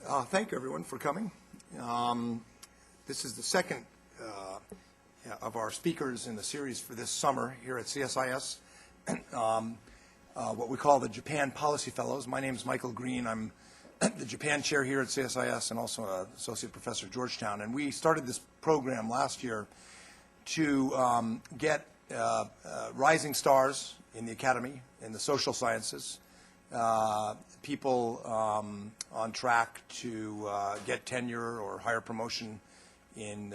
Thank you, everyone, for coming. This is the second of our speakers in the series for this summer here at CSIS, what we call the Japan Policy Fellows. My name is Michael Green. I'm the Japan Chair here at CSIS and also an Associate Professor at Georgetown. And we started this program last year to get rising stars in the academy, in the social sciences, people on track to get tenure or higher promotion in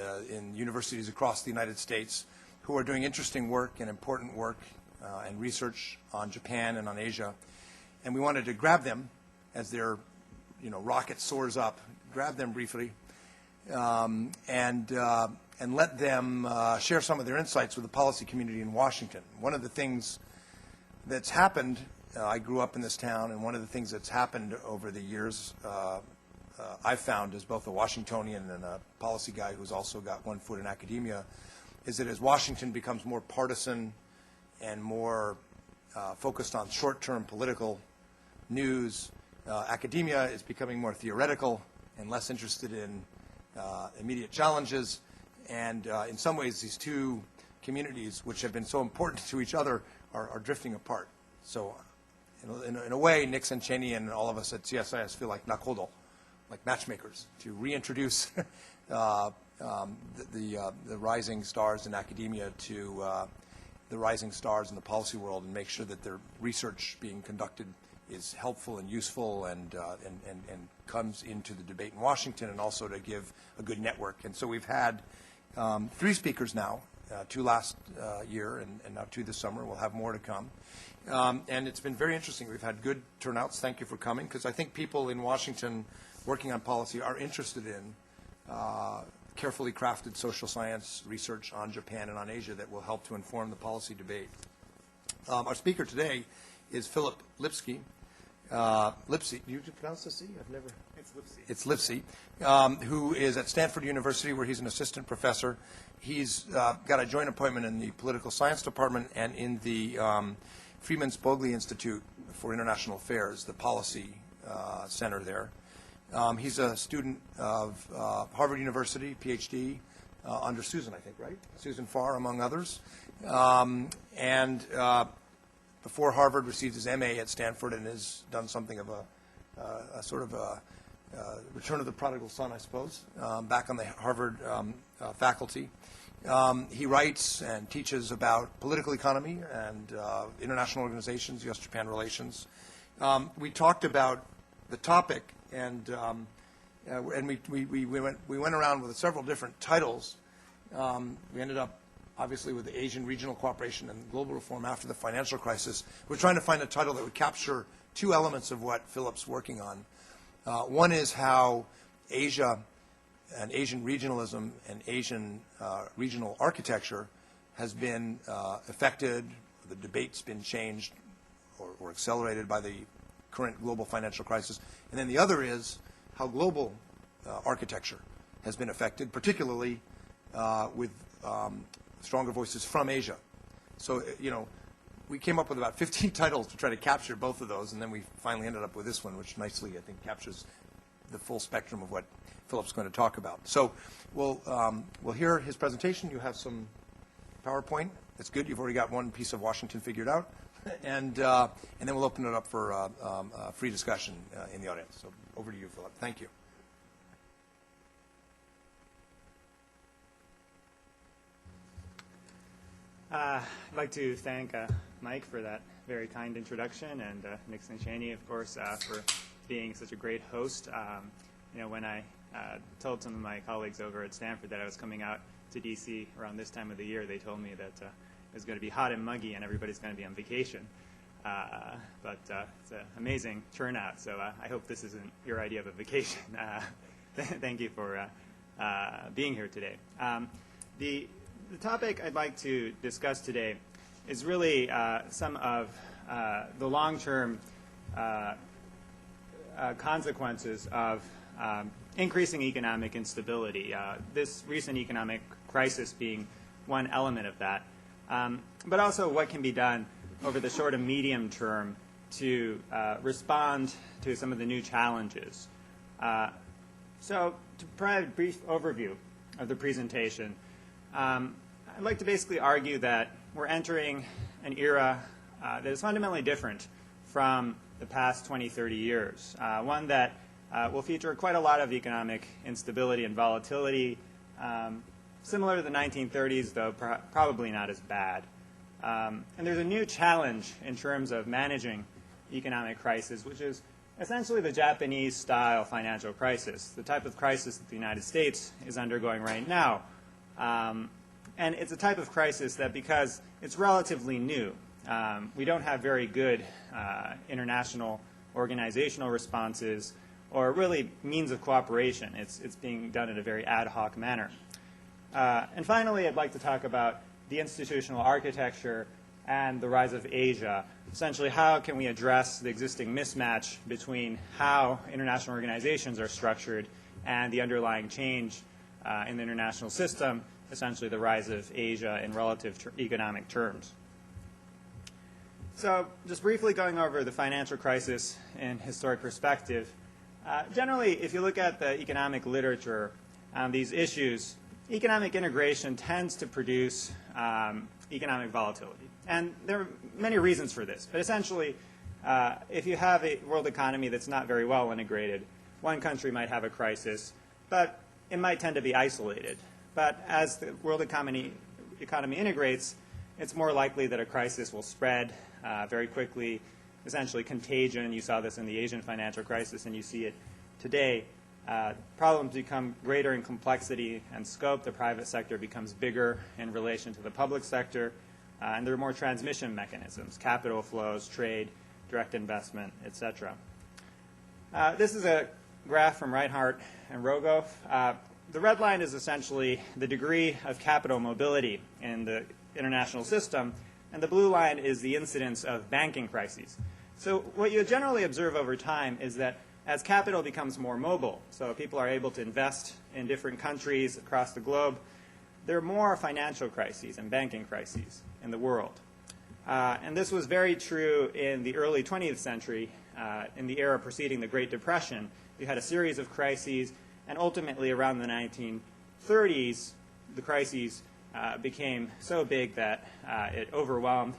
universities across the United States who are doing interesting work and important work and research on Japan and on Asia. And we wanted to grab them as their rocket soars up, grab them briefly, and let them share some of their insights with the policy community in Washington. One of the things that's happened, I grew up in this town, and one of the things that's happened over the years, I've found as both a Washingtonian and a policy guy who's also got one foot in academia, is that as Washington becomes more partisan and more focused on short-term political news, academia is becoming more theoretical and less interested in immediate challenges. And in some ways, these two communities, which have been so important to each other, are drifting apart. So in a way, Nixon, Cheney, and all of us at CSIS feel like nakodo, like matchmakers, to reintroduce the rising stars in academia to the rising stars in the policy world and make sure that their research being conducted is helpful and useful and comes into the debate in Washington, and also to give a good network. And so we've had 3 speakers now, 2 last year and now 2 this summer. We'll have more to come. And it's been very interesting. We've had good turnouts. Thank you for coming, because I think people in Washington working on policy are interested in carefully crafted social science research on Japan and on Asia that will help to inform the policy debate. Our speaker today is Phillip Lipscy. Lipscy, do you pronounce the C? I've never. It's Lipscy. It's Lipscy, who is at Stanford University, where he's an assistant professor. He's got a joint appointment in the political science department and in the Freeman Spogli Institute for International Affairs, the policy center there. He's a student of Harvard University, PhD, under Susan, I think, right? Susan Farr, among others. Before Harvard, received his MA at Stanford and has done something of a sort of a return of the prodigal son, I suppose, back on the Harvard faculty. He writes and teaches about political economy and international organizations, U.S.-Japan relations. We talked about the topic, and we went around with several different titles. We ended up, obviously, with the Asian regional cooperation and global reform after the financial crisis. We're trying to find a title that would capture 2 elements of what Phillip's working on. One is how Asia and Asian regionalism and Asian regional architecture has been affected, the debate's been changed or accelerated by the current global financial crisis. And then the other is how global architecture has been affected, particularly with stronger voices from Asia. So, we came up with about 15 titles to try to capture both of those, and then we finally ended up with this one, which nicely, I think, captures the full spectrum of what Phillip's going to talk about. So we'll hear his presentation. You have some PowerPoint. That's good. You've already got one piece of Washington figured out. And then we'll open it up for free discussion in the audience. So over to you, Phillip. Thank you. I'd like to thank Mike for that very kind introduction, and Nixon Cheney, of course, for being such a great host. When I told some of my colleagues over at Stanford that I was coming out to D.C. around this time of the year, they told me that it was going to be hot and muggy and everybody's going to be on vacation. But it's an amazing turnout, so I hope this isn't your idea of a vacation. Thank you for being here today. The topic I'd like to discuss today is really some of the long-term consequences of increasing economic instability, this recent economic crisis being one element of that, but also what can be done over the short and medium term to respond to some of the new challenges. So to provide a brief overview of the presentation, I'd like to basically argue that we're entering an era that is fundamentally different from the past 20, 30 years, one that will feature quite a lot of economic instability and volatility, similar to the 1930s, though probably not as bad. And there's a new challenge in terms of managing economic crisis, which is essentially the Japanese-style financial crisis, the type of crisis that the United States is undergoing right now. And it's a type of crisis that, because it's relatively new, we don't have very good international organizational responses or really means of cooperation. It's being done in a very ad hoc manner. And finally, I'd like to talk about the institutional architecture and the rise of Asia. Essentially, how can we address the existing mismatch between how international organizations are structured and the underlying change in the international system, essentially the rise of Asia in relative economic terms. So just briefly going over the financial crisis in historic perspective, generally, if you look at the economic literature on these issues, economic integration tends to produce economic volatility. And there are many reasons for this. But essentially, if you have a world economy that's not very well integrated, one country might have a crisis, but it might tend to be isolated. But as the world economy integrates, it's more likely that a crisis will spread very quickly, essentially contagion. You saw this in the Asian financial crisis, and you see it today. Problems become greater in complexity and scope. The private sector becomes bigger in relation to the public sector. And there are more transmission mechanisms, capital flows, trade, direct investment, etc. This is a graph from Reinhardt and Rogoff. The red line is essentially the degree of capital mobility in the international system, and the blue line is the incidence of banking crises. So what you generally observe over time is that as capital becomes more mobile, so people are able to invest in different countries across the globe, there are more financial crises and banking crises in the world. And this was very true in the early 20th century, in the era preceding the Great Depression. You had a series of crises, and ultimately around the 1930s, the crises became so big that it overwhelmed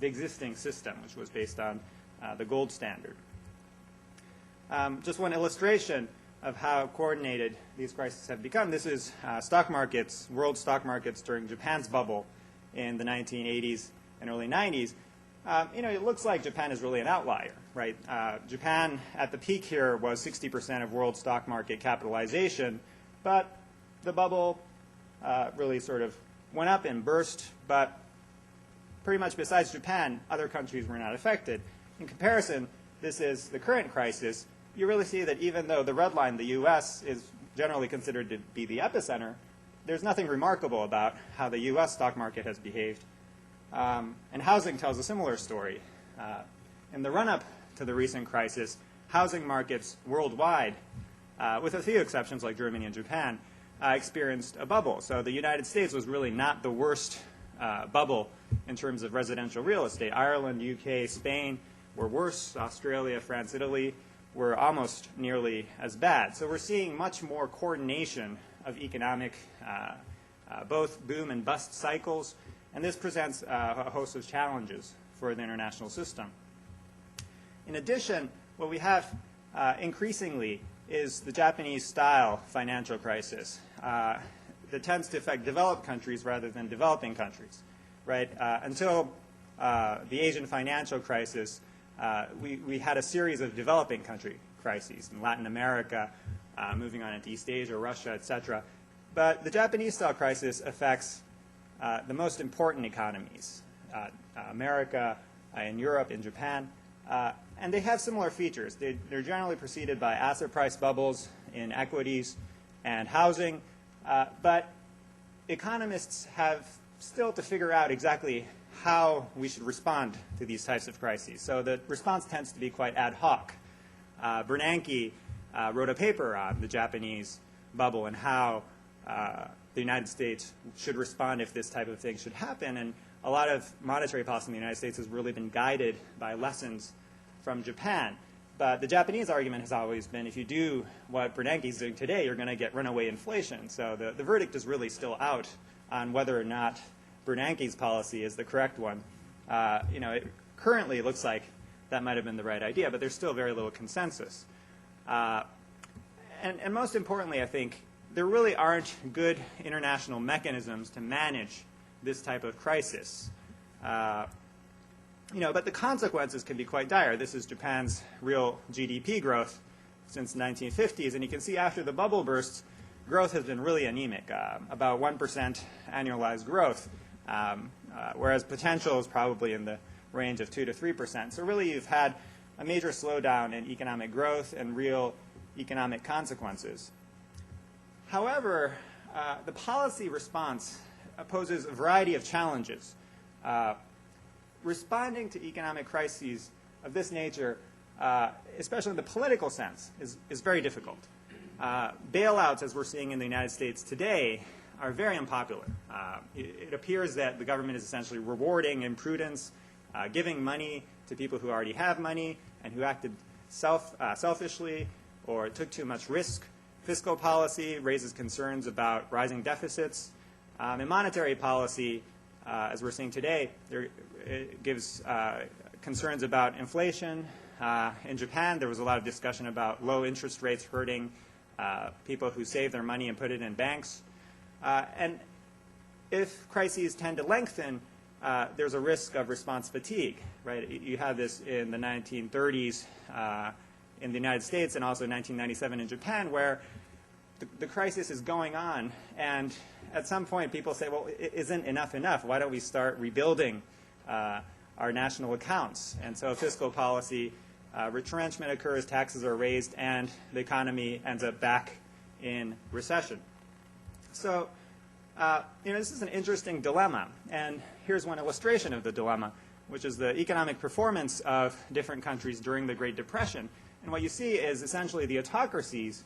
the existing system, which was based on the gold standard. Just one illustration of how coordinated these crises have become. This is stock markets, world stock markets during Japan's bubble in the 1980s and early 90s. It looks like Japan is really an outlier, right? Japan at the peak here was 60% of world stock market capitalization, but the bubble really sort of went up and burst, but pretty much besides Japan, other countries were not affected. In comparison, this is the current crisis. You really see that even though the red line, the U.S., is generally considered to be the epicenter, there's nothing remarkable about how the U.S. stock market has behaved. And housing tells a similar story. In the run-up to the recent crisis, housing markets worldwide, with a few exceptions like Germany and Japan, experienced a bubble. So the United States was really not the worst bubble in terms of residential real estate. Ireland, UK, Spain were worse. Australia, France, Italy were almost nearly as bad. So we're seeing much more coordination of economic both boom and bust cycles, and this presents a host of challenges for the international system. In addition, what we have increasingly is the Japanese-style financial crisis that tends to affect developed countries rather than developing countries, right? Until the Asian financial crisis, we had a series of developing country crises in Latin America, moving on into East Asia, Russia, etc. But the Japanese-style crisis affects the most important economies, America, in Europe, in Japan, and they have similar features. They're generally preceded by asset price bubbles in equities and housing, but economists have still to figure out exactly how we should respond to these types of crises. So the response tends to be quite ad hoc. Bernanke wrote a paper on the Japanese bubble and how the United States should respond if this type of thing should happen. And a lot of monetary policy in the United States has really been guided by lessons from Japan. But the Japanese argument has always been if you do what Bernanke is doing today, you're going to get runaway inflation. So the verdict is really still out on whether or not Bernanke's policy is the correct one. It currently looks like that might have been the right idea, but there's still very little consensus. And most importantly, I think, there really aren't good international mechanisms to manage this type of crisis. But the consequences can be quite dire. This is Japan's real GDP growth since the 1950s, and you can see after the bubble bursts, growth has been really anemic, about 1% annualized growth, whereas potential is probably in the range of 2 to 3%. So really you've had a major slowdown in economic growth and real economic consequences. However, the policy response poses a variety of challenges. Responding to economic crises of this nature, especially in the political sense, is very difficult. Bailouts, as we're seeing in the United States today, are very unpopular. It appears that the government is essentially rewarding imprudence, giving money to people who already have money and who acted selfishly or took too much risk. Fiscal policy raises concerns about rising deficits. And monetary policy, as we're seeing today, it gives concerns about inflation. In Japan, there was a lot of discussion about low interest rates hurting people who save their money and put it in banks. And if crises tend to lengthen, there's a risk of response fatigue, right? You have this in the 1930s in the United States and also 1997 in Japan, where the crisis is going on, and at some point people say, well, isn't enough enough? Why don't we start rebuilding our national accounts? And so fiscal policy retrenchment occurs, taxes are raised, and the economy ends up back in recession. So this is an interesting dilemma, and here's one illustration of the dilemma, which is the economic performance of different countries during the Great Depression. And what you see is essentially the autocracies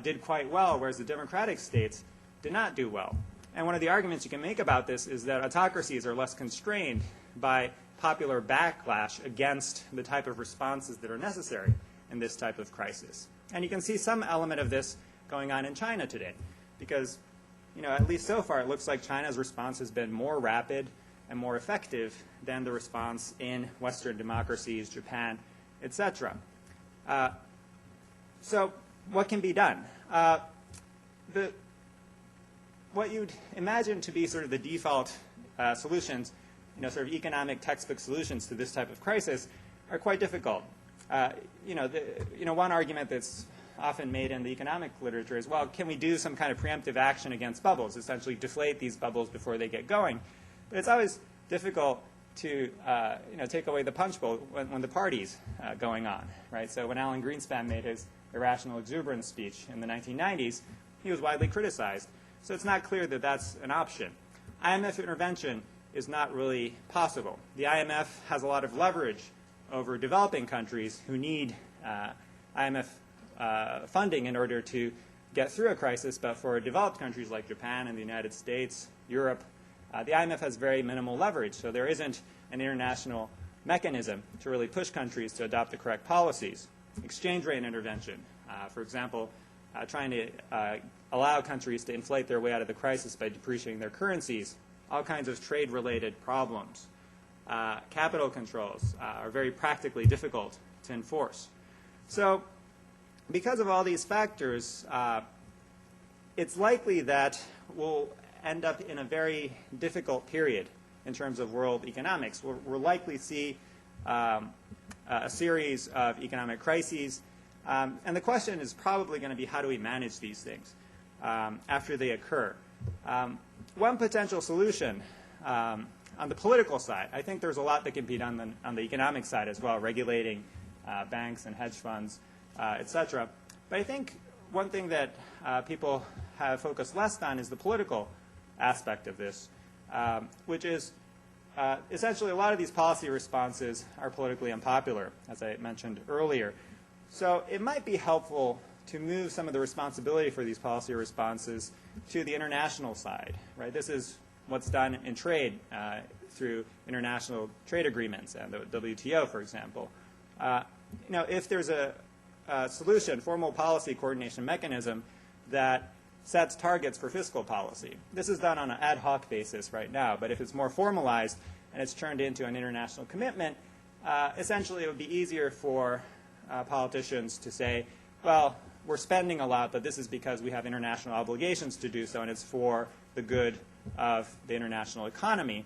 did quite well, whereas the democratic states did not do well. And one of the arguments you can make about this is that autocracies are less constrained by popular backlash against the type of responses that are necessary in this type of crisis. And you can see some element of this going on in China today, because at least so far it looks like China's response has been more rapid and more effective than the response in Western democracies, Japan, etc. So what can be done? What you'd imagine to be sort of the default solutions, sort of economic textbook solutions to this type of crisis, are quite difficult. One argument that's often made in the economic literature is, well, can we do some kind of preemptive action against bubbles, essentially deflate these bubbles before they get going? But it's always difficult to take away the punch bowl when the party's going on, right? So when Alan Greenspan made his irrational exuberance speech in the 1990s, he was widely criticized. So it's not clear that that's an option. IMF intervention is not really possible. The IMF has a lot of leverage over developing countries who need IMF funding in order to get through a crisis, but for developed countries like Japan and the United States, Europe, the IMF has very minimal leverage, so there isn't an international mechanism to really push countries to adopt the correct policies. Exchange rate intervention, for example, trying to allow countries to inflate their way out of the crisis by depreciating their currencies, all kinds of trade-related problems. Capital controls are very practically difficult to enforce. So because of all these factors, it's likely that we'll end up in a very difficult period in terms of world economics. We'll likely see a series of economic crises. And the question is probably going to be, how do we manage these things after they occur? One potential solution on the political side, I think there's a lot that can be done on the economic side as well, regulating banks and hedge funds, et cetera. But I think one thing that people have focused less on is the political aspect of this, which is essentially a lot of these policy responses are politically unpopular, as I mentioned earlier. So it might be helpful to move some of the responsibility for these policy responses to the international side, right? This is what's done in trade through international trade agreements and the WTO, for example. if there's a solution, formal policy coordination mechanism that sets targets for fiscal policy. This is done on an ad hoc basis right now, but if it's more formalized and it's turned into an international commitment, essentially it would be easier for politicians to say, well, we're spending a lot, but this is because we have international obligations to do so, and it's for the good of the international economy.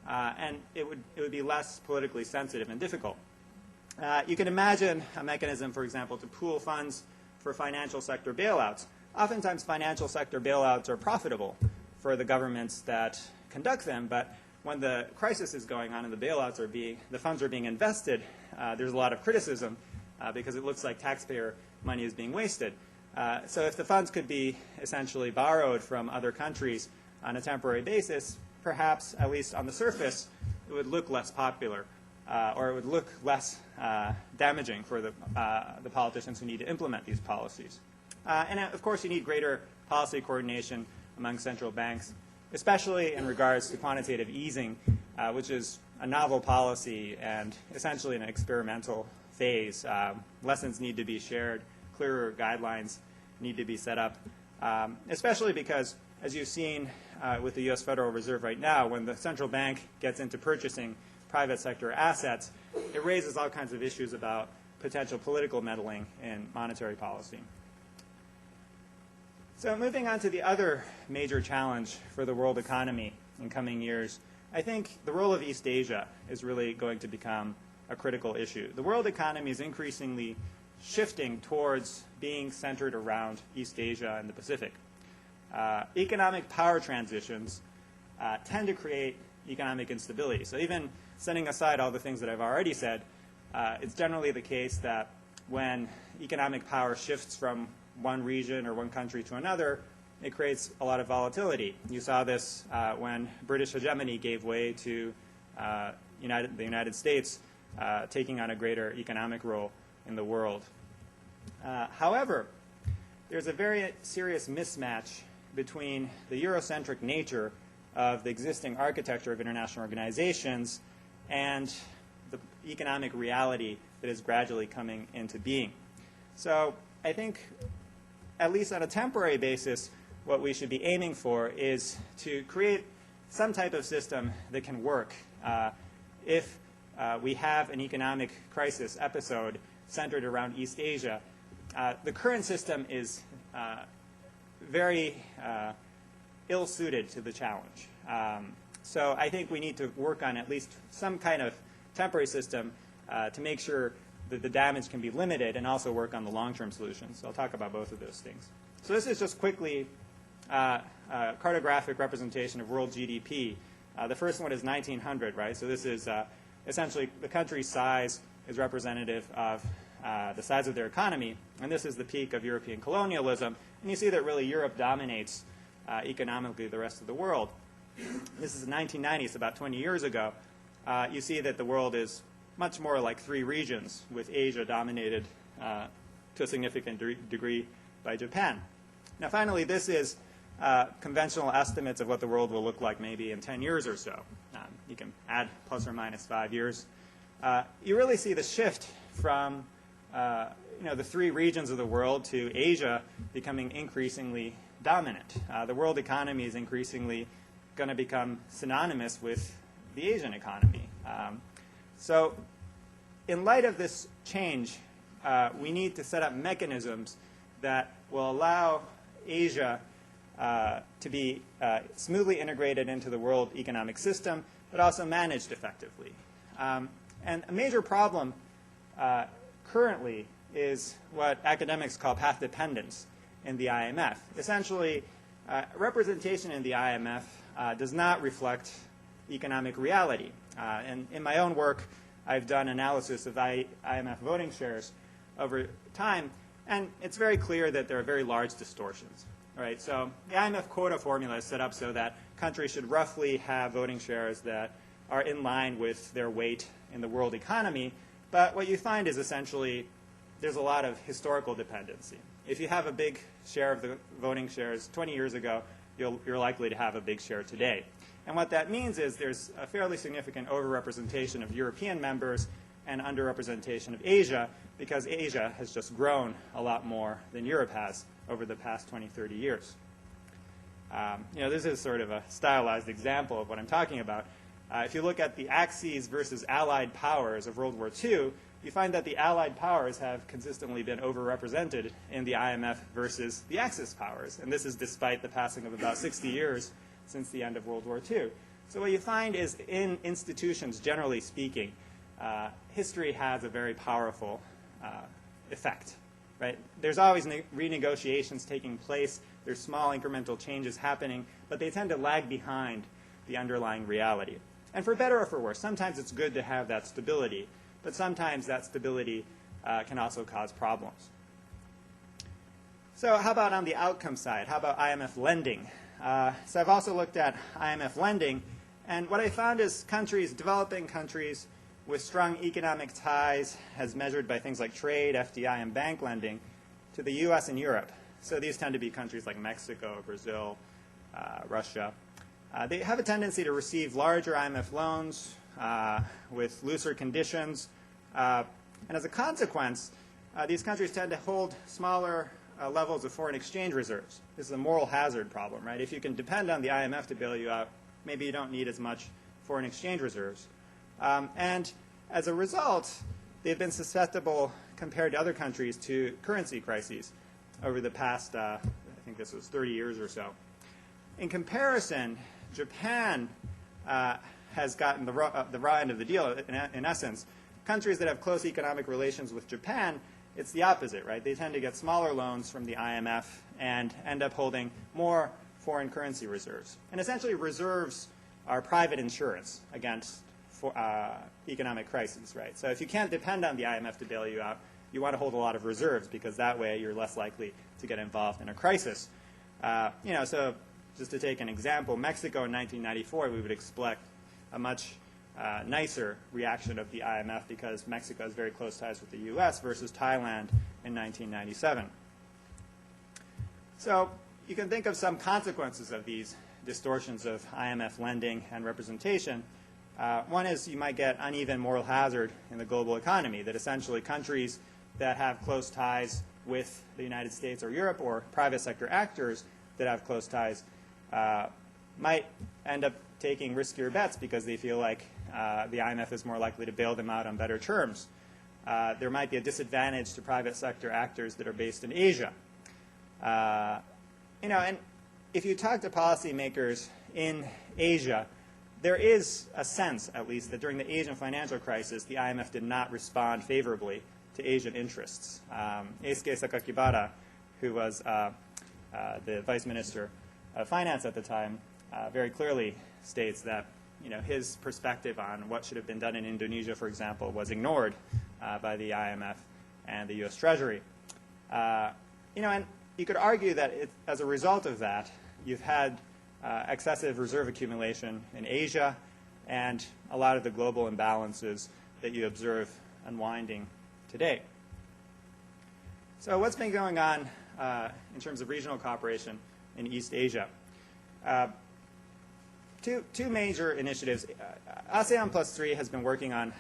And it would be less politically sensitive and difficult. You can imagine a mechanism, for example, to pool funds for financial sector bailouts. Oftentimes, financial sector bailouts are profitable for the governments that conduct them, but when the crisis is going on and the funds are being invested, there's a lot of criticism because it looks like taxpayer money is being wasted. So if the funds could be essentially borrowed from other countries on a temporary basis, perhaps, at least on the surface, it would look less popular, or it would look less damaging for the politicians who need to implement these policies. And of course, you need greater policy coordination among central banks, especially in regards to quantitative easing, which is a novel policy and essentially an experimental phase. Lessons need to be shared, clearer guidelines need to be set up, especially because, as you've seen with the U.S. Federal Reserve right now, when the central bank gets into purchasing private sector assets, it raises all kinds of issues about potential political meddling in monetary policy. So moving on to the other major challenge for the world economy in coming years, I think the role of East Asia is really going to become a critical issue. The world economy is increasingly shifting towards being centered around East Asia and the Pacific. Economic power transitions tend to create economic instability. So even setting aside all the things that I've already said, it's generally the case that when economic power shifts from one region or one country to another, it creates a lot of volatility. You saw this when British hegemony gave way to the United States taking on a greater economic role in the world. However, there's a very serious mismatch between the Eurocentric nature of the existing architecture of international organizations and the economic reality that is gradually coming into being. So I think, at least on a temporary basis, what we should be aiming for is to create some type of system that can work if we have an economic crisis episode centered around East Asia. The current system is very ill-suited to the challenge. So I think we need to work on at least some kind of temporary system to make sure that the damage can be limited and also work on the long-term solutions. So I'll talk about both of those things. So this is just quickly a cartographic representation of world GDP. The first one is 1900, right? So this is essentially the country's size is representative of the size of their economy. And this is the peak of European colonialism. And you see that really Europe dominates economically the rest of the world. This is 1990, so about 20 years ago. You see that the world is much more like three regions, with Asia dominated to a significant degree by Japan. Now, finally, this is conventional estimates of what the world will look like maybe in 10 years or so. You can add plus or minus 5 years. You really see the shift from the three regions of the world to Asia becoming increasingly dominant. The world economy is increasingly going to become synonymous with the Asian economy. So in light of this change, we need to set up mechanisms that will allow Asia to be smoothly integrated into the world economic system, but also managed effectively. And a major problem currently is what academics call path dependence in the IMF. Essentially, representation in the IMF does not reflect economic reality. And in my own work, I've done analysis of IMF voting shares over time, and it's very clear that there are very large distortions. Right? So the IMF quota formula is set up so that countries should roughly have voting shares that are in line with their weight in the world economy. But what you find is essentially there's a lot of historical dependency. If you have a big share of the voting shares 20 years ago, you're likely to have a big share today. And what that means is there's a fairly significant overrepresentation of European members and underrepresentation of Asia, because Asia has just grown a lot more than Europe has over the past 20, 30 years. This is sort of a stylized example of what I'm talking about. If you look at the Axis versus Allied powers of World War II, you find that the Allied powers have consistently been overrepresented in the IMF versus the Axis powers. And this is despite the passing of about 60 years since the end of World War II. So what you find is in institutions, generally speaking, history has a very powerful effect. Right? There's always renegotiations taking place. There's small incremental changes happening, but they tend to lag behind the underlying reality. And for better or for worse, sometimes it's good to have that stability, but sometimes that stability can also cause problems. So how about on the outcome side? How about IMF lending? So I've also looked at IMF lending, and what I found is countries, developing countries with strong economic ties, as measured by things like trade, FDI, and bank lending, to the US and Europe. So these tend to be countries like Mexico, Brazil, Russia. They have a tendency to receive larger IMF loans with looser conditions. And as a consequence, these countries tend to hold smaller levels of foreign exchange reserves. This is a moral hazard problem, right? If you can depend on the IMF to bail you out, maybe you don't need as much foreign exchange reserves. And as a result, they've been susceptible, compared to other countries, to currency crises over the past, I think this was 30 years or so. In comparison, Japan has gotten the raw end of the deal, in essence. Countries that have close economic relations with Japan, it's the opposite, right? They tend to get smaller loans from the IMF and end up holding more foreign currency reserves. And essentially, reserves are private insurance against economic crises, right? So if you can't depend on the IMF to bail you out, you want to hold a lot of reserves, because that way you're less likely to get involved in a crisis. So just to take an example, Mexico in 1994, we would expect a much nicer reaction of the IMF, because Mexico has very close ties with the US versus Thailand in 1997. So you can think of some consequences of these distortions of IMF lending and representation. One is you might get uneven moral hazard in the global economy, that essentially countries that have close ties with the United States or Europe, or private sector actors that have close ties, might end up taking riskier bets because they feel like the IMF is more likely to bail them out on better terms. There might be a disadvantage to private sector actors that are based in Asia. And if you talk to policymakers in Asia, there is a sense, at least, that during the Asian financial crisis, the IMF did not respond favorably to Asian interests. Eisuke Sakakibara, who was the vice minister of finance at the time, very clearly states that his perspective on what should have been done in Indonesia, for example, was ignored by the IMF and the U.S. Treasury. And you could argue that as a result of that, you've had excessive reserve accumulation in Asia, and a lot of the global imbalances that you observe unwinding today. So what's been going on in terms of regional cooperation in East Asia? Two major initiatives. ASEAN Plus 3 has been working on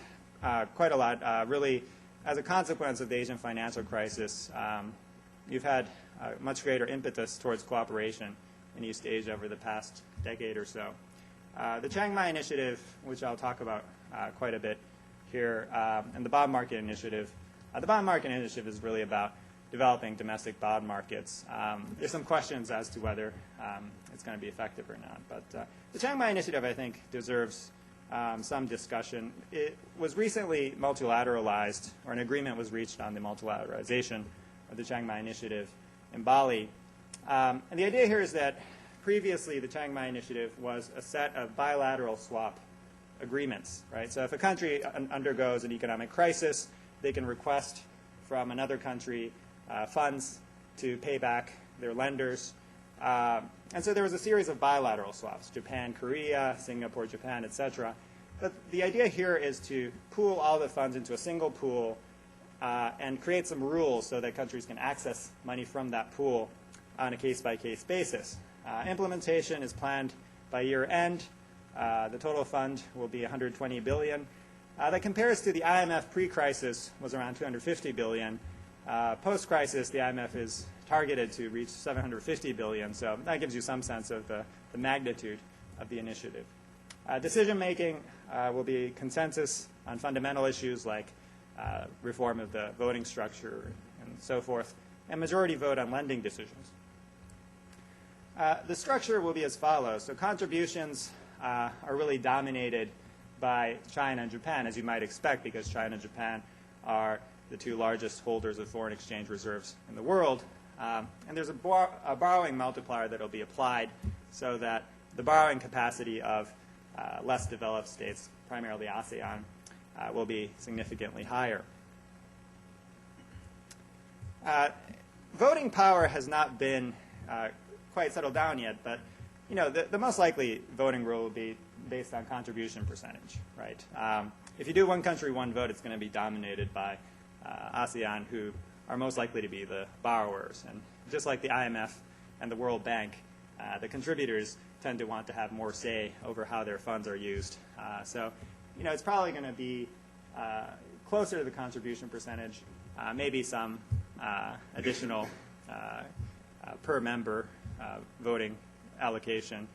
quite a lot, really as a consequence of the Asian financial crisis. You've had much greater impetus towards cooperation in East Asia over the past decade or so. The Chiang Mai Initiative, which I'll talk about quite a bit here, and the bond market initiative. The bond market initiative is really about developing domestic bond markets. There's some questions as to whether it's going to be effective or not. But the Chiang Mai Initiative, I think, deserves some discussion. It was recently multilateralized, or an agreement was reached on the multilateralization of the Chiang Mai Initiative in Bali. And the idea here is that previously the Chiang Mai Initiative was a set of bilateral swap agreements, right? So if a country undergoes an economic crisis, they can request from another country funds to pay back their lenders. And so there was a series of bilateral swaps, Japan, Korea, Singapore, Japan, etc. But the idea here is to pool all the funds into a single pool and create some rules so that countries can access money from that pool on a case-by-case basis. Implementation is planned by year end. The total fund will be $120 billion. that compares to the IMF pre-crisis was around 250 billion. Post-crisis, the IMF is targeted to reach 750 billion, so that gives you some sense of the magnitude of the initiative. Decision-making will be consensus on fundamental issues like reform of the voting structure and so forth, and majority vote on lending decisions. The structure will be as follows. So contributions are really dominated by China and Japan, as you might expect, because China and Japan are the two largest holders of foreign exchange reserves in the world. And there's a borrowing multiplier that will be applied so that the borrowing capacity of less developed states, primarily ASEAN, will be significantly higher. Voting power has not been quite settled down yet, but the most likely voting rule will be based on contribution percentage, right? If you do one country, one vote, it's going to be dominated by ASEAN, who are most likely to be the borrowers. And just like the IMF and the World Bank, the contributors tend to want to have more say over how their funds are used. So, it's probably going to be closer to the contribution percentage, maybe some additional per member voting allocation,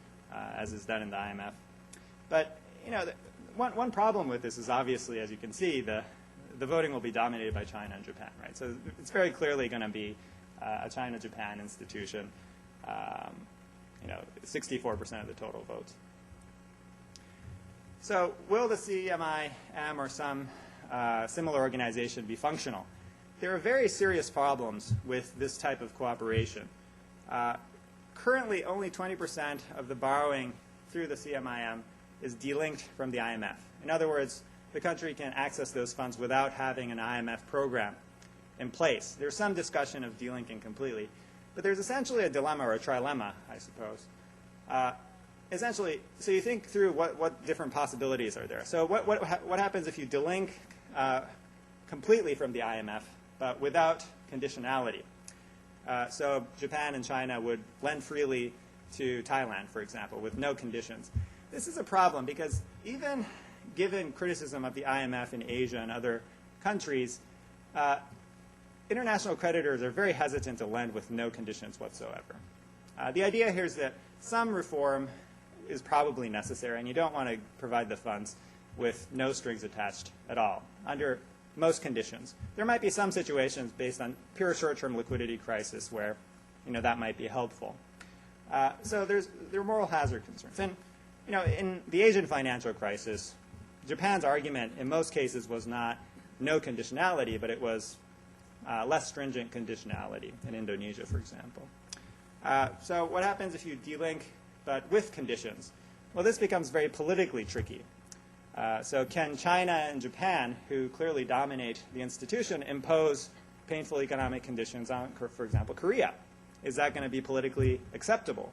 as is done in the IMF. But, one problem with this is obviously, as you can see, the voting will be dominated by China and Japan, right? So it's very clearly going to be a China-Japan institution, 64% of the total votes. So will the CMIM or some similar organization be functional? There are very serious problems with this type of cooperation. Currently, only 20% of the borrowing through the CMIM is delinked from the IMF. In other words, the country can access those funds without having an IMF program in place. There's some discussion of delinking completely, but there's essentially a dilemma or a trilemma, I suppose. Essentially, so you think through what different possibilities are there. So what happens if you delink completely from the IMF, but without conditionality? So Japan and China would lend freely to Thailand, for example, with no conditions. This is a problem because even given criticism of the IMF in Asia and other countries, international creditors are very hesitant to lend with no conditions whatsoever. The idea here is that some reform is probably necessary, and you don't want to provide the funds with no strings attached at all, under most conditions. There might be some situations based on pure short-term liquidity crisis where that might be helpful. So there are moral hazard concerns. And in the Asian financial crisis, Japan's argument in most cases was not no conditionality, but it was less stringent conditionality in Indonesia, for example. So what happens if you delink but with conditions? Well, this becomes very politically tricky. So can China and Japan, who clearly dominate the institution, impose painful economic conditions on, for example, Korea? Is that going to be politically acceptable?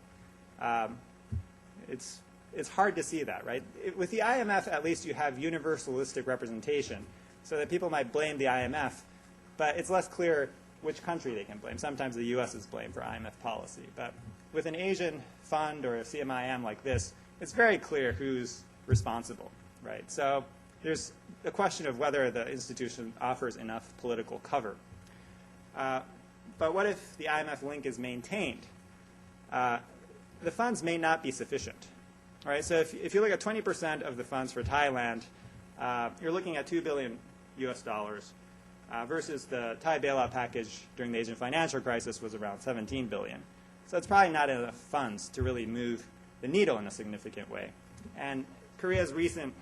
It's hard to see that, right? With the IMF, at least you have universalistic representation, so that people might blame the IMF, but it's less clear which country they can blame. Sometimes the U.S. is blamed for IMF policy. But with an Asian fund or a CMIM like this, it's very clear who's responsible, right? So there's a question of whether the institution offers enough political cover. But what if the IMF link is maintained? The funds may not be sufficient. All right, so if you look at 20% of the funds for Thailand, you're looking at $2 billion US dollars, versus the Thai bailout package during the Asian financial crisis was around 17 billion. So it's probably not enough funds to really move the needle in a significant way. And Korea's recent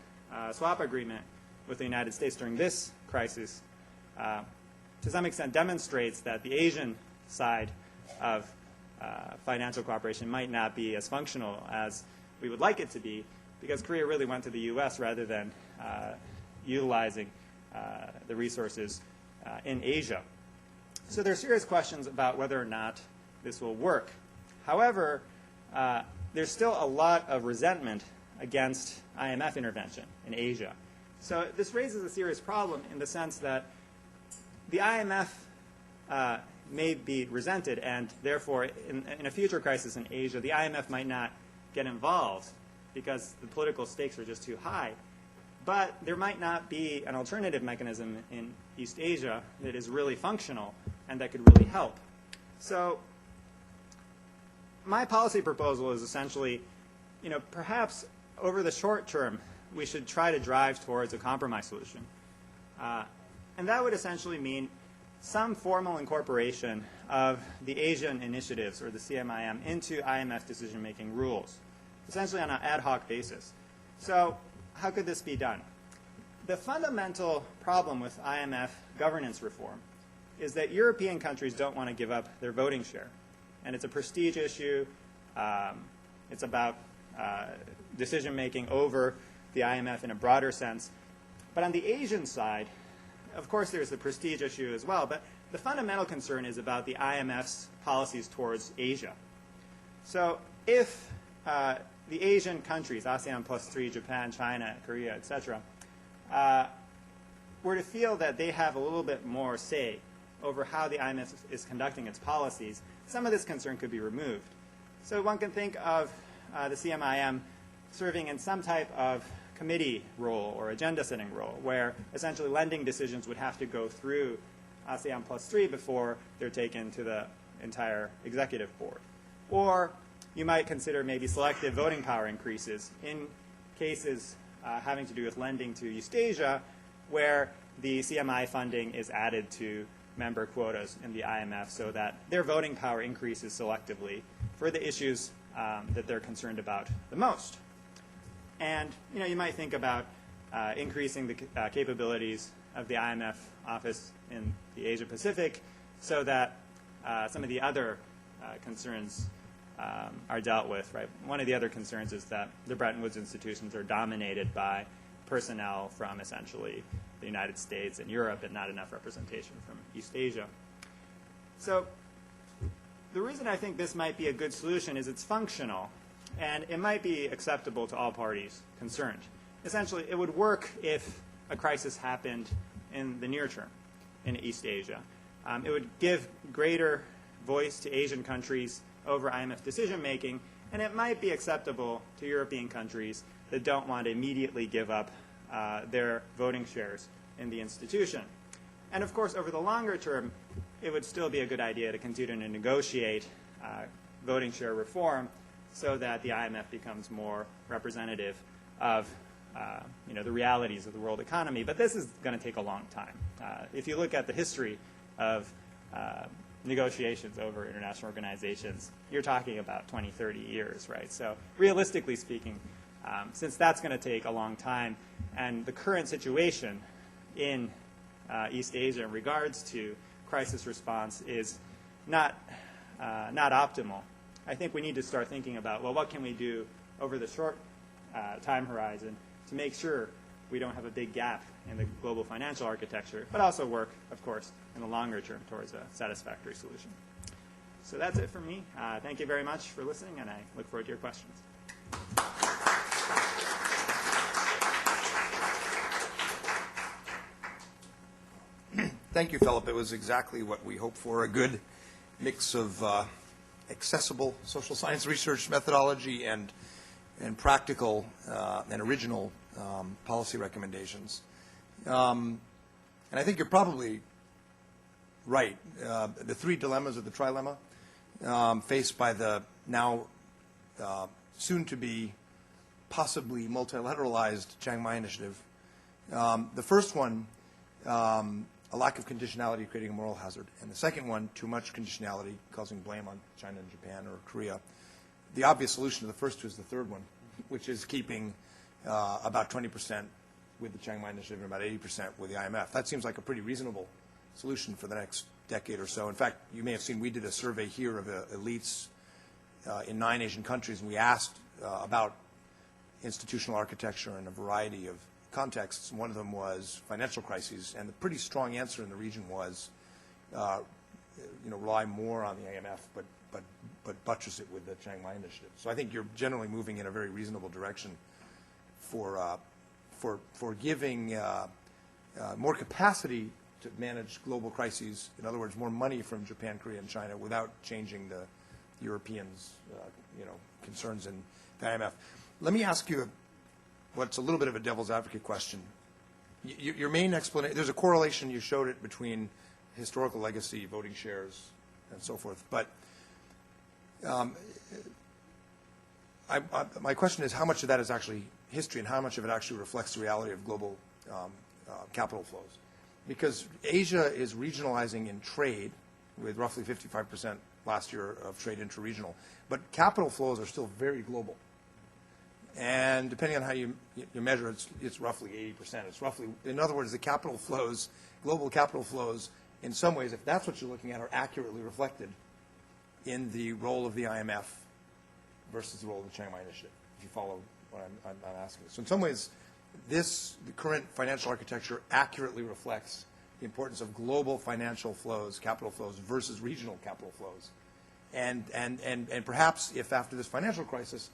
swap agreement with the United States during this crisis, to some extent, demonstrates that the Asian side of financial cooperation might not be as functional as we would like it to be, because Korea really went to the U.S. rather than utilizing the resources in Asia. So there are serious questions about whether or not this will work. However, there's still a lot of resentment against IMF intervention in Asia. So this raises a serious problem in the sense that the IMF may be resented, and therefore in a future crisis in Asia, the IMF might not get involved because the political stakes are just too high. But there might not be an alternative mechanism in East Asia that is really functional and that could really help. So my policy proposal is essentially, perhaps over the short term, we should try to drive towards a compromise solution. And that would essentially mean some formal incorporation of the Asian initiatives, or the CMIM, into IMF decision-making rules, essentially on an ad hoc basis. So how could this be done? The fundamental problem with IMF governance reform is that European countries don't want to give up their voting share. And it's a prestige issue. It's about decision-making over the IMF in a broader sense. But on the Asian side, of course, there's the prestige issue as well, but the fundamental concern is about the IMF's policies towards Asia. So if the Asian countries, ASEAN plus 3, Japan, China, Korea, etc., were to feel that they have a little bit more say over how the IMF is conducting its policies, some of this concern could be removed. So one can think of the CMIM serving in some type of committee role or agenda-setting role, where essentially lending decisions would have to go through ASEAN plus 3 before they're taken to the entire executive board. Or you might consider maybe selective voting power increases in cases having to do with lending to East Asia, where the CMI funding is added to member quotas in the IMF so that their voting power increases selectively for the issues that they're concerned about the most. And you might think about increasing the capabilities of the IMF office in the Asia Pacific so that some of the other concerns are dealt with. Right? One of the other concerns is that the Bretton Woods institutions are dominated by personnel from essentially the United States and Europe, and not enough representation from East Asia. So the reason I think this might be a good solution is it's functional, and it might be acceptable to all parties concerned. Essentially, it would work if a crisis happened in the near term in East Asia. It would give greater voice to Asian countries over IMF decision-making, and it might be acceptable to European countries that don't want to immediately give up their voting shares in the institution. And of course, over the longer term, it would still be a good idea to continue to negotiate voting share reform so that the IMF becomes more representative of the realities of the world economy. But this is going to take a long time. If you look at the history of negotiations over international organizations, you're talking about 20, 30 years, right? So realistically speaking, since that's going to take a long time, and the current situation in East Asia in regards to crisis response is not optimal, I think we need to start thinking about, well, what can we do over the short time horizon to make sure we don't have a big gap in the global financial architecture, but also work, of course, in the longer term towards a satisfactory solution. So that's it for me. Thank you very much for listening, and I look forward to your questions. Thank you, Philip. It was exactly what we hoped for, a good mix of accessible social science research methodology and practical and original policy recommendations. And I think you're probably right. The three dilemmas of the trilemma faced by the now soon-to-be possibly multilateralized Chiang Mai Initiative. The first one, a lack of conditionality creating a moral hazard. And the second one, too much conditionality causing blame on China and Japan or Korea. The obvious solution to the first two is the third one, which is keeping about 20% with the Chiang Mai Initiative and about 80% with the IMF. That seems like a pretty reasonable solution for the next decade or so. In fact, you may have seen we did a survey here of elites in 9 Asian countries, and we asked about institutional architecture in a variety of contexts. One of them was financial crises, and the pretty strong answer in the region was, rely more on the IMF, but buttress it with the Chiang Mai Initiative. So I think you're generally moving in a very reasonable direction for giving more capacity to manage global crises. In other words, more money from Japan, Korea, and China without changing the Europeans' concerns in the IMF. Let me ask you what's a little bit of a devil's advocate question. Your main explanation, there's a correlation, you showed it, between historical legacy, voting shares, and so forth. But my question is, how much of that is actually history and how much of it actually reflects the reality of global capital flows? Because Asia is regionalizing in trade with roughly 55% last year of trade intra-regional. But capital flows are still very global. And depending on how you measure it, it's roughly 80%. It's roughly, in other words, the capital flows, global capital flows, in some ways, if that's what you're looking at, are accurately reflected in the role of the IMF versus the role of the Chiang Mai Initiative, if you follow what I'm asking. So in some ways, the current financial architecture accurately reflects the importance of global financial flows, capital flows, versus regional capital flows. And perhaps if after this financial crisis,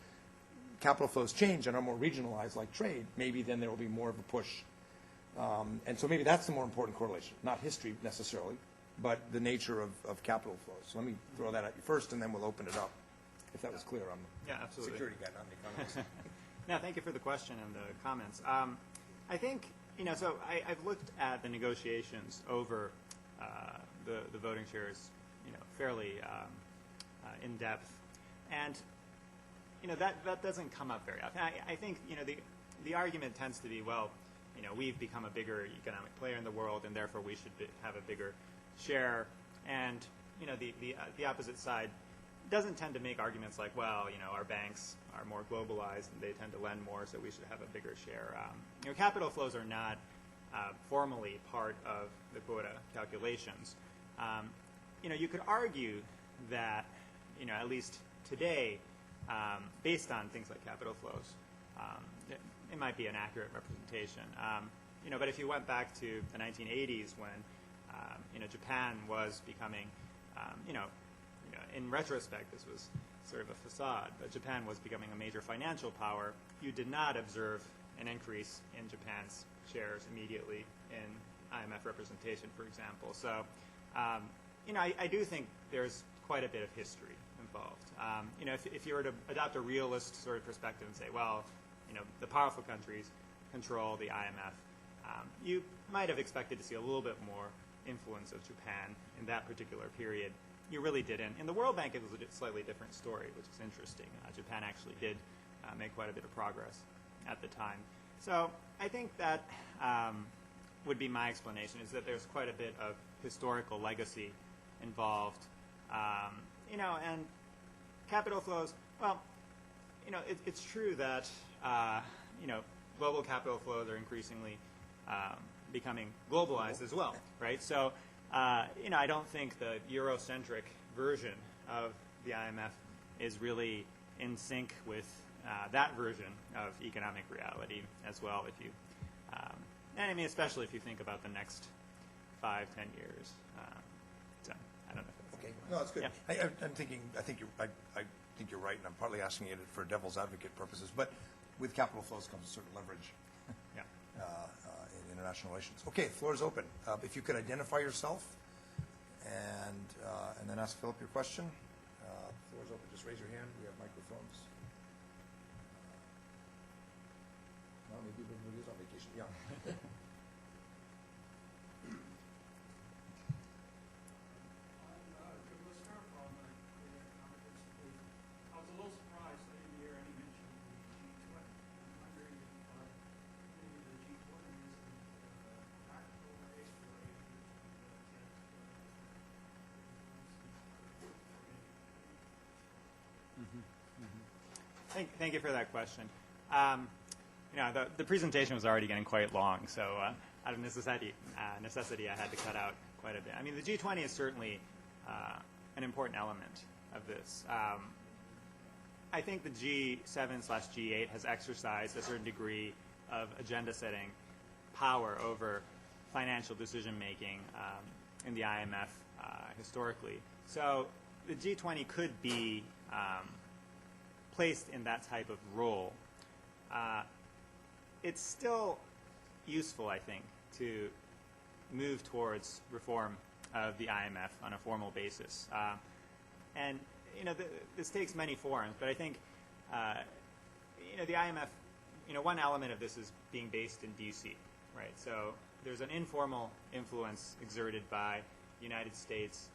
capital flows change and are more regionalized like trade, maybe then there will be more of a push. And so maybe that's the more important correlation, not history necessarily, but the nature of capital flows. So let me throw that at you first, and then we'll open it up, if that was clear. I'm the absolutely. security guy, not the economist. No, thank you for the question and the comments. I think, so I've looked at the negotiations over the voting shares, fairly in depth, and that doesn't come up very often. I think the argument tends to be, well, we've become a bigger economic player in the world, and therefore we should have a bigger share. And the opposite side doesn't tend to make arguments like, well, our banks are more globalized and they tend to lend more, so we should have a bigger share. Capital flows are not formally part of the quota calculations. You could argue that, at least today, based on things like capital flows, it might be an accurate representation. But if you went back to the 1980s when, Japan was becoming, in retrospect, this was sort of a facade, but Japan was becoming a major financial power, you did not observe an increase in Japan's shares immediately in IMF representation, for example. So, I do think there's quite a bit of history involved. If you were to adopt a realist sort of perspective and say, well, the powerful countries control the IMF, you might have expected to see a little bit more influence of Japan in that particular period. You really didn't. In the World Bank, it was a slightly different story, which is interesting. Japan actually did make quite a bit of progress at the time. So I think that would be my explanation, is that there's quite a bit of historical legacy involved. And capital flows, well, it's true that, global capital flows are increasingly becoming globalized as well, right? So, I don't think the Eurocentric version of the IMF is really in sync with that version of economic reality as well. If you, and I mean, especially if you think about the next 5-10 years. So I don't know if that's okay. No, that's good. Yeah. I think you're right, and I'm partly asking it for devil's advocate purposes. But with capital flows comes a certain leverage. Yeah. In international relations. Okay, floor is open. If you could identify yourself and then ask Philip your question. Floor is open. Just raise your hand. We have microphones. Well, maybe everybody is on vacation. Yeah. Thank you for that question. The presentation was already getting quite long, so out of necessity, I had to cut out quite a bit. I mean, the G20 is certainly an important element of this. I think the G7/G8 has exercised a certain degree of agenda-setting power over financial decision-making in the IMF historically. So the G20 could be placed in that type of role. It's still useful, I think, to move towards reform of the IMF on a formal basis. And, this takes many forms, but I think, the IMF, one element of this is being based in D.C., right? So there's an informal influence exerted by United States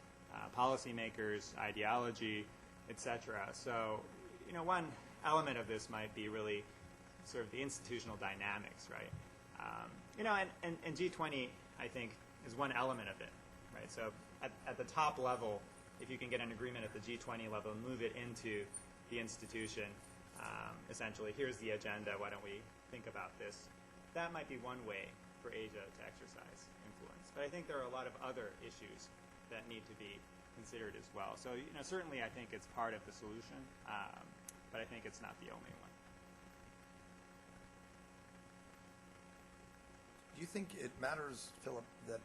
policymakers, ideology, etc. So, one element of this might be really sort of the institutional dynamics, right? And G20, I think, is one element of it, right? So at the top level, if you can get an agreement at the G20 level and move it into the institution, essentially, here's the agenda, why don't we think about this? That might be one way for Asia to exercise influence. But I think there are a lot of other issues that need to be considered as well. So, certainly I think it's part of the solution, but I think it's not the only one. Do you think it matters, Philip, that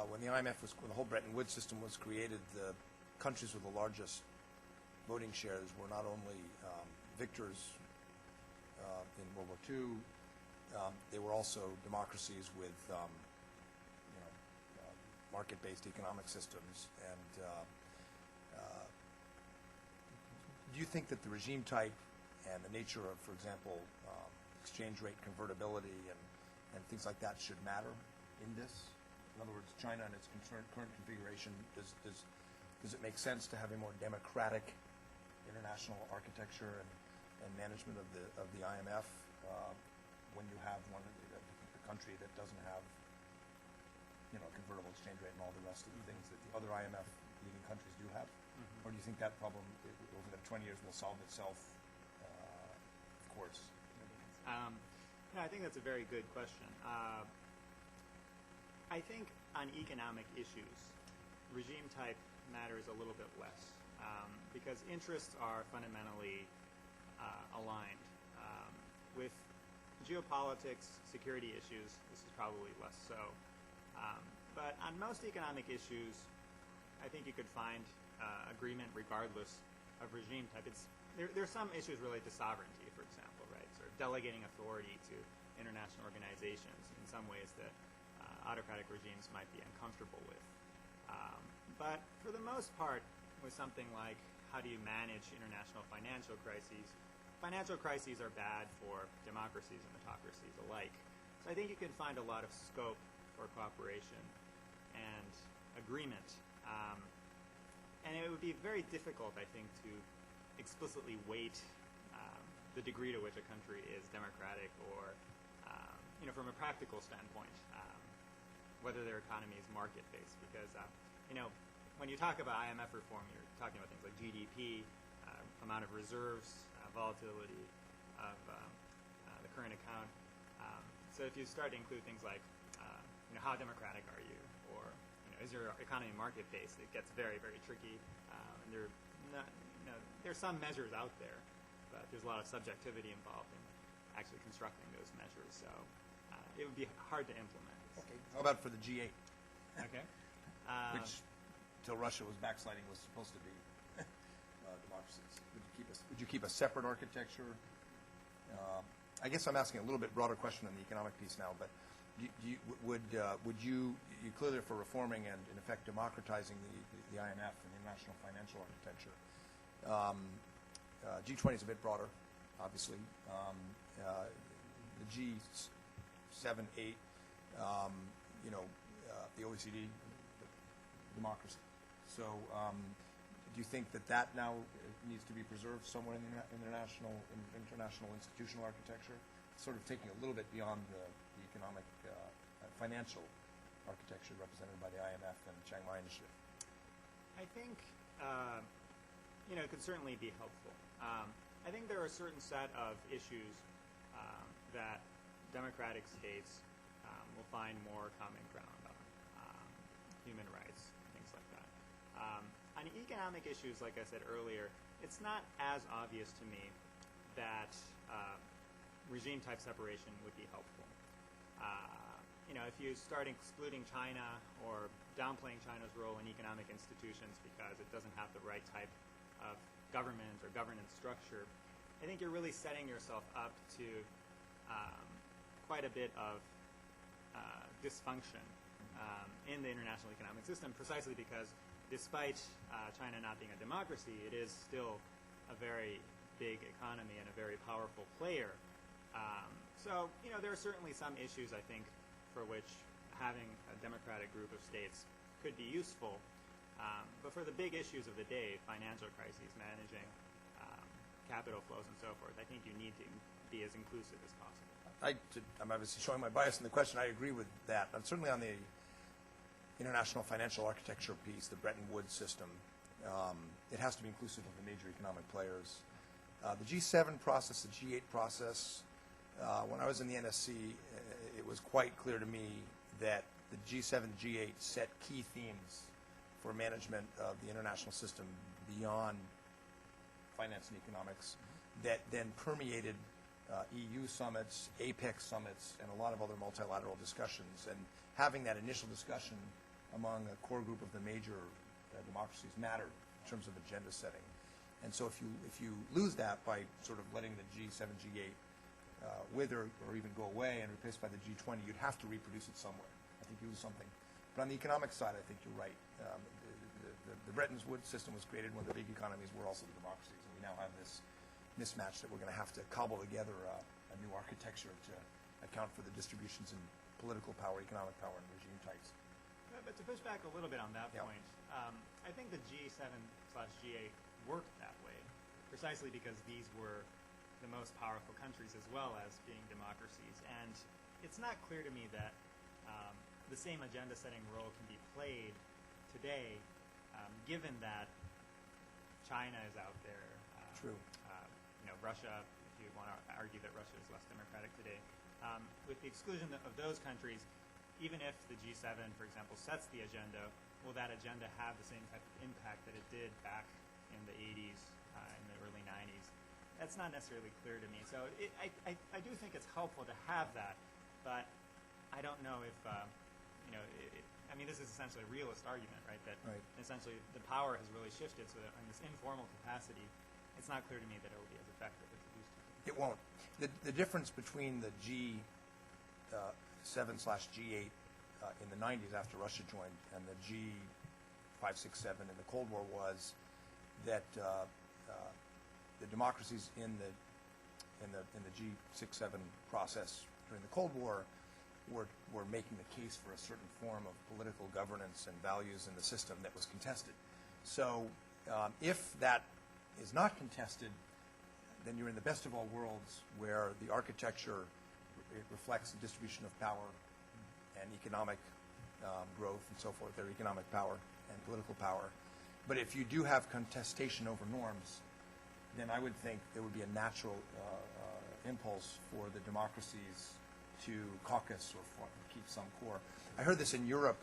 when the IMF when the whole Bretton Woods system was created, the countries with the largest voting shares were not only victors in World War II, they were also democracies with market-based economic systems. And do you think that the regime type and the nature of, for example, exchange rate convertibility and things like that should matter in this? In other words, China and its current configuration, does it make sense to have a more democratic international architecture and management of the IMF when you have a country that doesn't have convertible exchange rate and all the rest of the things that the other IMF leading countries do have? Mm-hmm. Or do you think that problem over the 20 years will solve itself, of course? No, I think that's a very good question. I think on economic issues, regime type matters a little bit less because interests are fundamentally aligned. With geopolitics, security issues, this is probably less so. But on most economic issues, I think you could find agreement regardless of regime type. There are some issues related to sovereignty, for example, right? Sort of delegating authority to international organizations in some ways that autocratic regimes might be uncomfortable with. But for the most part, with something like how do you manage international financial crises are bad for democracies and autocracies alike. So I think you can find a lot of scope for cooperation and agreement. And it would be very difficult, I think, to explicitly weight the degree to which a country is democratic or, from a practical standpoint, whether their economy is market-based. Because, when you talk about IMF reform, you're talking about things like GDP, amount of reserves, volatility of the current account. So if you start to include things like, how democratic are you, or is your economy market-based, it gets very, very tricky. And there's some measures out there, but there's a lot of subjectivity involved in actually constructing those measures. So it would be hard to implement. Okay. How about for the G8? Okay. Which, until Russia was backsliding, was supposed to be democracies. Would you keep a separate architecture? I guess I'm asking a little bit broader question than the economic piece now, but would you clearly for reforming and in effect democratizing the IMF and the international financial architecture? G20 is a bit broader, obviously. The G7, 8, the OECD, democracy. So do you think that now needs to be preserved somewhere in the international institutional architecture? Sort of taking a little bit beyond the economic, financial architecture represented by the IMF and Chiang Mai Initiative. I think, it could certainly be helpful. I think there are a certain set of issues that democratic states will find more common ground on, human rights, things like that. On economic issues, like I said earlier, it's not as obvious to me that regime-type separation would be helpful. If you start excluding China or downplaying China's role in economic institutions because it doesn't have the right type of government or governance structure, I think you're really setting yourself up to quite a bit of dysfunction in the international economic system, precisely because despite China not being a democracy, it is still a very big economy and a very powerful player. So, there are certainly some issues, I think, for which having a democratic group of states could be useful. But for the big issues of the day, financial crises, managing capital flows and so forth, I think you need to be as inclusive as possible. I'm obviously showing my bias in the question. I agree with that. I'm certainly on the international financial architecture piece, the Bretton Woods system. It has to be inclusive of the major economic players. The G7 process, the G8 process, when I was in the NSC, it was quite clear to me that the G7, G8 set key themes for management of the international system beyond finance and economics that then permeated EU summits, APEC summits, and a lot of other multilateral discussions. And having that initial discussion among a core group of the major democracies mattered in terms of agenda setting. And so if you lose that by sort of letting the G7, G8 wither or even go away and replaced by the G20, you'd have to reproduce it somewhere. I think you lose something. But on the economic side, I think you're right. The Bretton Woods system was created when the big economies were also the democracies, and we now have this mismatch that we're going to have to cobble together a new architecture to account for the distributions in political power, economic power, and regime types. But to push back a little bit on that Yeah. point, I think the G7/G8 worked that way precisely because these were the most powerful countries as well as being democracies. And it's not clear to me that the same agenda-setting role can be played today, given that China is out there. True. Russia, if you want to argue that Russia is less democratic today. With the exclusion of those countries, even if the G7, for example, sets the agenda, will that agenda have the same type of impact that it did back in the 80s, in the early 90s? That's not necessarily clear to me. So I do think it's helpful to have that, but I don't know if, I mean, this is essentially a realist argument, right? That Right. essentially the power has really shifted so that in this informal capacity, it's not clear to me that it will be as effective as it used to be. It won't. The difference between the G7/G8 in the 90s after Russia joined and the G5, 6, 7 in the Cold War was that the democracies in the G6, 7 process during the Cold War were making the case for a certain form of political governance and values in the system that was contested. So if that is not contested, then you're in the best of all worlds where the architecture reflects the distribution of power and economic growth and so forth, their economic power and political power. But if you do have contestation over norms, then I would think there would be a natural impulse for the democracies to caucus or keep some core. I heard this in Europe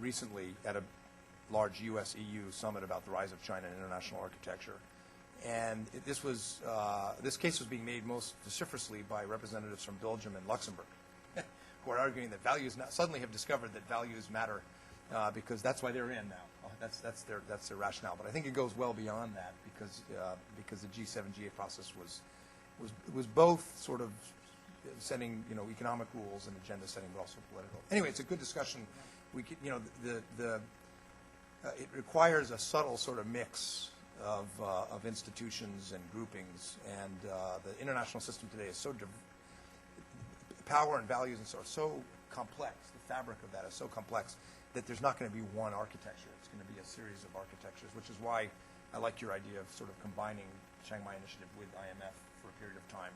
recently at a large U.S.-EU summit about the rise of China in international architecture. And this case was being made most vociferously by representatives from Belgium and Luxembourg, who are arguing that values suddenly have discovered that values matter because that's why they're in now. That's their rationale. But I think it goes well beyond that because the G7, G8 process was both sort of setting economic rules and agenda setting, but also political. Anyway, it's a good discussion. We could, it requires a subtle sort of mix of institutions and groupings, and the international system today is so power and values and so are so complex. The fabric of that is so complex that there's not going to be one architecture. It's going to be a series of architectures, which is why I like your idea of sort of combining Chiang Mai Initiative with IMF for a period of time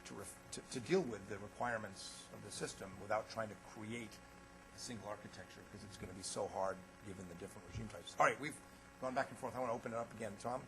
to deal with the requirements of the system without trying to create a single architecture, because it's going to be so hard given the different regime types. All right, we've gone back and forth. I want to open it up again. Tom?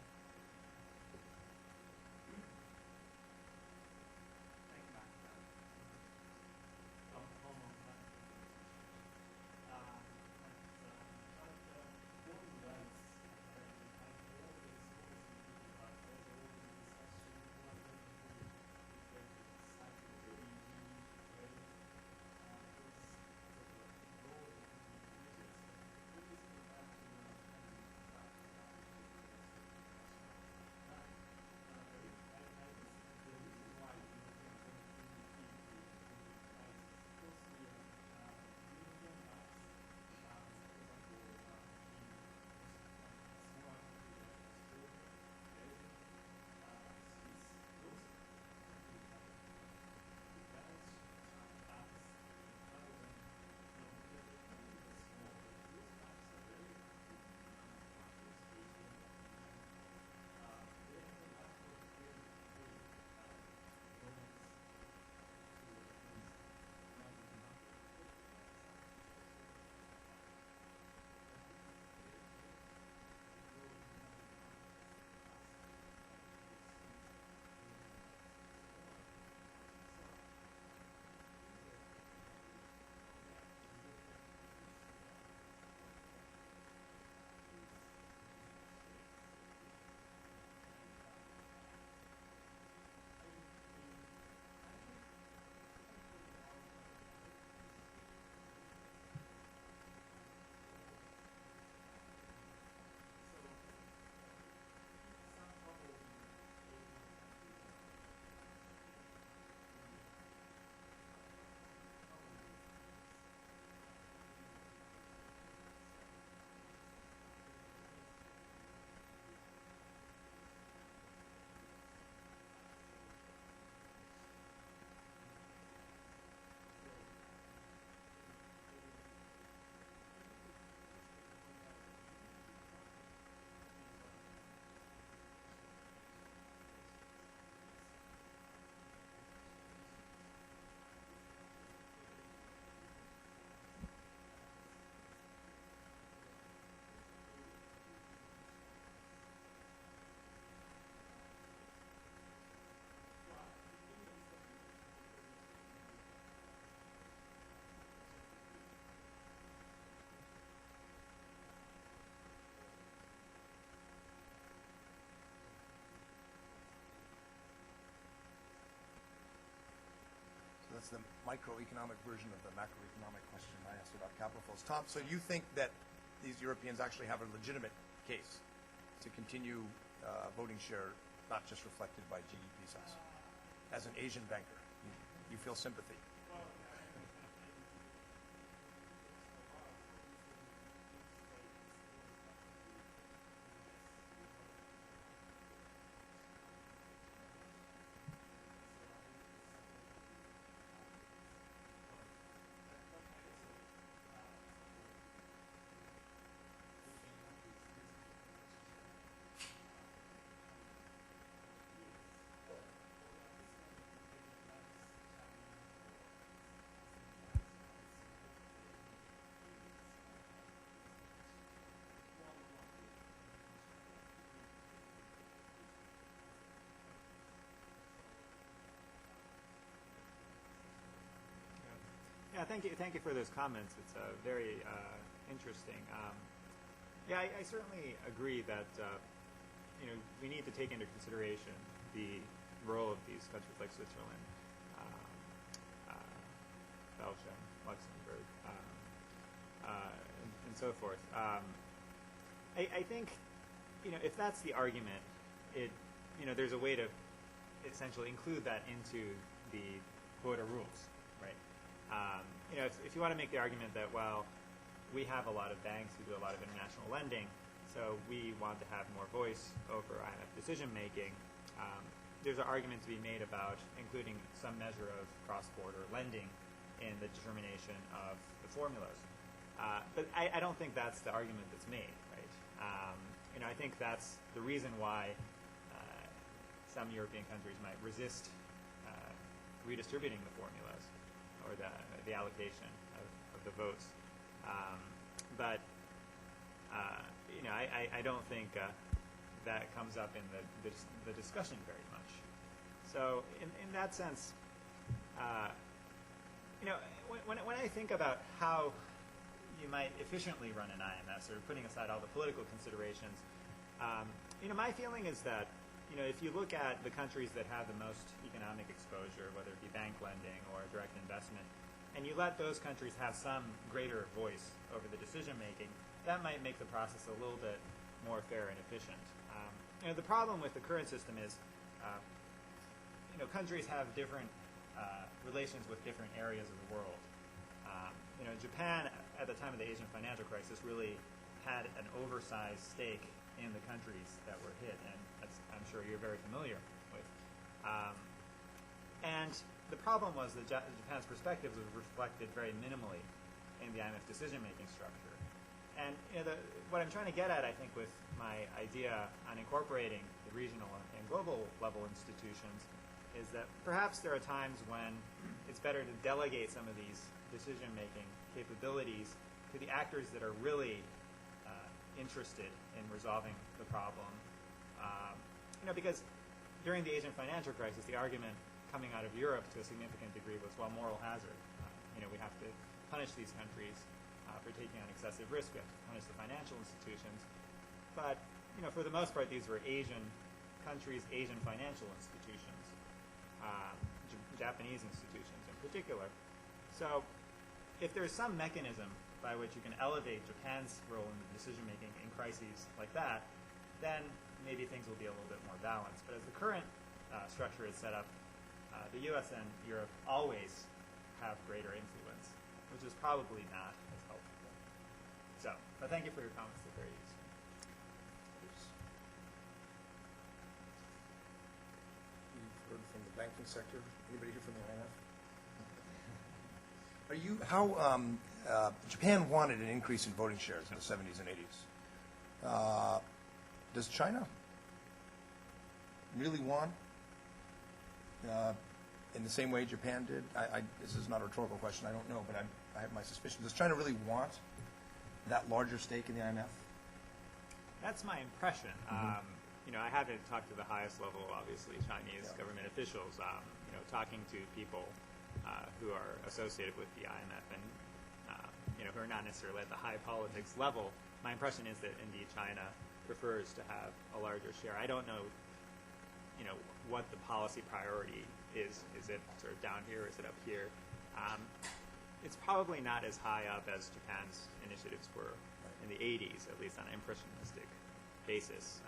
the microeconomic version of the macroeconomic question I asked about capital flows. Tom, so you think that these Europeans actually have a legitimate case to continue voting share, not just reflected by GDP size? As an Asian banker, you feel sympathy. Yeah, thank you for those comments. It's very interesting. Yeah, I certainly agree that we need to take into consideration the role of these countries like Switzerland, Belgium, Luxembourg, and so forth. I think if that's the argument, there's a way to essentially include that into the quota rules, right? If you want to make the argument that, well, we have a lot of banks who do a lot of international lending, so we want to have more voice over IMF decision-making, there's an argument to be made about including some measure of cross-border lending in the determination of the formulas. But I don't think that's the argument that's made, right? I think that's the reason why some European countries might resist redistributing the formulas or the allocation of the votes. But I don't think that comes up in the discussion very much. So in that sense, when I think about how you might efficiently run an IMF, sort of putting aside all the political considerations, my feeling is that if you look at the countries that have the most economic exposure, whether it be bank lending or direct investment, and you let those countries have some greater voice over the decision-making, that might make the process a little bit more fair and efficient. The problem with the current system is countries have different relations with different areas of the world. Japan, at the time of the Asian financial crisis, really had an oversized stake in the countries that were hit, and I'm sure you're very familiar with. And the problem was that Japan's perspective was reflected very minimally in the IMF decision-making structure. And what I'm trying to get at, I think, with my idea on incorporating the regional and global level institutions is that perhaps there are times when it's better to delegate some of these decision-making capabilities to the actors that are really interested in resolving the problem. Because during the Asian financial crisis, the argument coming out of Europe to a significant degree was, well, moral hazard. We have to punish these countries for taking on excessive risk. We have to punish the financial institutions. But, for the most part, these were Asian countries, Asian financial institutions, Japanese institutions in particular. So if there's some mechanism by which you can elevate Japan's role in the decision-making in crises like that, then maybe things will be a little bit more balanced. But as the current structure is set up, the U.S. and Europe always have greater influence, which is probably not as helpful. So, but thank you for your comments. They're very useful. You've heard from the banking sector. Anybody here from the IMF? Japan wanted an increase in voting shares in the 70s and 80s. Does China really want, in the same way Japan did? This is not a rhetorical question, I don't know, but I have my suspicions. Does China really want that larger stake in the IMF? That's my impression. I haven't talked to the highest level, obviously, Chinese government officials. Talking to people who are associated with the IMF and who are not necessarily at the high politics level, my impression is that indeed China prefers to have a larger share. I don't know, what the policy priority is. Is it sort of down here? Is it up here? It's probably not as high up as Japan's initiatives were in the 80s, at least on an impressionistic basis.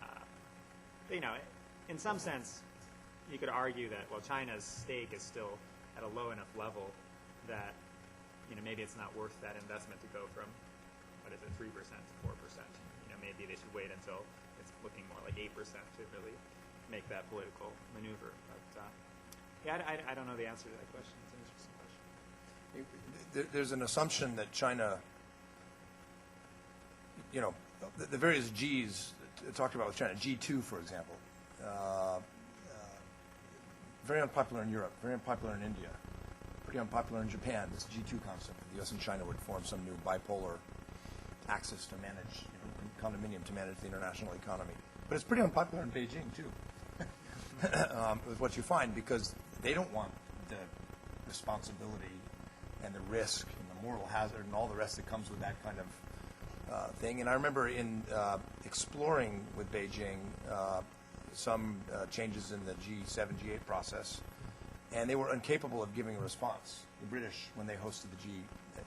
But, you know, in some sense, you could argue that, well, China's stake is still at a low enough level that, you know, maybe it's not worth that investment to go from, 3% to 4%. You know, maybe they should wait until it's looking more like 8% to really make that political maneuver. But, yeah, I don't know the answer to that question. It's an interesting question. There's an assumption that China, you know, the various Gs talked about with China, G2, for example, very unpopular in Europe, very unpopular in India, pretty unpopular in Japan, this G2 concept. The U.S. and China would form some new bipolar axis to manage, you know, condominium to manage the international economy. But it's pretty unpopular in Beijing, too, with what you find, because they don't want the responsibility and the risk and the moral hazard and all the rest that comes with that kind of thing. And I remember in exploring with Beijing some changes in the G7, G8 process, and they were incapable of giving a response. The British, when they hosted the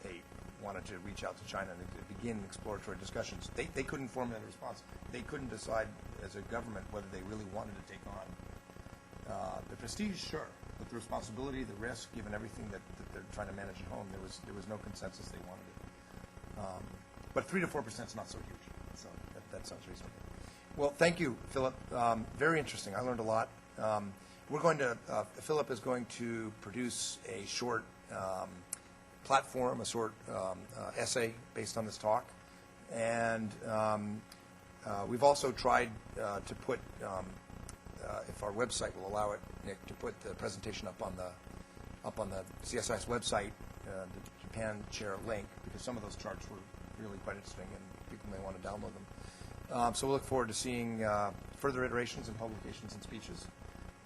G8, wanted to reach out to China and to begin exploratory discussions. They couldn't formulate a response. They couldn't decide as a government whether they really wanted to take on the prestige, sure, but the responsibility, the risk, given everything that they're trying to manage at home, there was no consensus they wanted it. But 3 to 4% is not so huge, so that sounds reasonable. Well, thank you, Philip. Very interesting. I learned a lot. We're going to, Philip is going to produce a short platform, a short essay based on this talk. And we've also tried to put, if our website will allow it, Nick, to put the presentation up on the CSIS website, the Japan Chair link, because some of those charts were really quite interesting and people may want to download them. So we'll look forward to seeing further iterations and publications and speeches.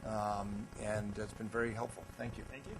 And it's been very helpful. Thank you. Thank you.